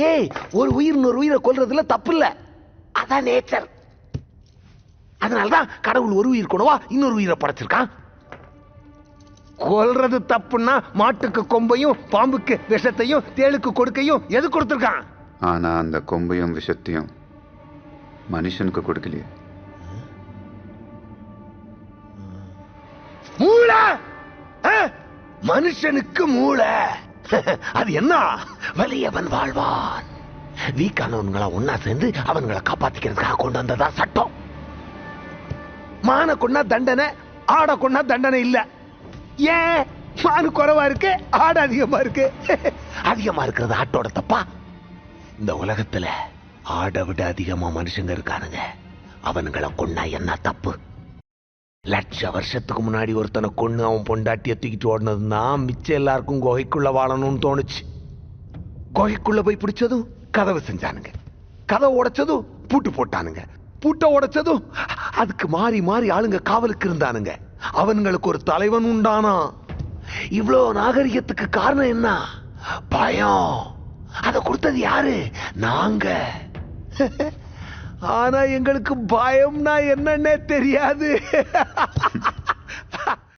ஏய், ஒரு உயிர் இன்னொரு உயிரை கொல்றதுல தப்பு இல்ல, அதான் நேச்சர். அதனாலதான் கடவுள் ஒரு உயிர் கொண்டவா இன்னொரு உயிரை படைச்சிருக்கான். கொல்றது தப்புன்னா மாட்டுக்கு கொம்பையும் பாம்புக்கு விஷத்தையும் தேளுக்கு கொடுக்கையும் எது கொடுத்திருக்கான்? ஆனா அந்த கொம்பையும் விஷத்தையும் மனுஷனுக்கு கொடுக்கலையே. மூளை, மனுஷனுக்கு மூளை. அது என்ன? வலியவன் வாழ்வான். வீக்கானவன்களா ஒன்னா சேர்ந்து அவன்களை காப்பாத்திக்கிறதுக்காக கொண்டு வந்ததா சட்டம். மான கொண்டா தண்டனை, ஆட கொண்டா தண்டனை இல்ல. ஏன்? மானு குறைவா இருக்கு, ஆடு அதிகமா இருக்கு. அதிகமா இருக்கிறது ஆட்டோட தப்பா? இந்த உலகத்துல ஆடை விட அதிகமா மனுஷங்க இருக்கானுங்க. அவனுங்களை கொண்டா என்ன தப்பு? லட்ச வருஷத்துக்கு முன்னாடி ஒருத்தனை கொண்டு அவன் பொண்டாட்டிய தூக்கிட்டு ஓடினதுன்னா மிச்சம் எல்லாருக்கும் குகைக்குள்ள வாழணும்னு தோணுச்சு. குகைக்குள்ள போய் பிடிச்சதும் கதவை செஞ்சானுங்க, கதவை உடைச்சதும் பூட்டு போட்டானுங்க, பூட்டை உடைச்சதும் அதுக்கு மாறி மாறி ஆளுங்க காவலுக்கு இருந்தானுங்க. அவன்களுக்கு ஒரு தலைவன் உண்டானா. இவ்வளோ நாகரிகத்துக்கு காரணம் என்ன? பயம். அதை கொடுத்தது யாரு? நாங்க. ஆனா எங்களுக்கு பயம்னா என்னன்னே தெரியாது.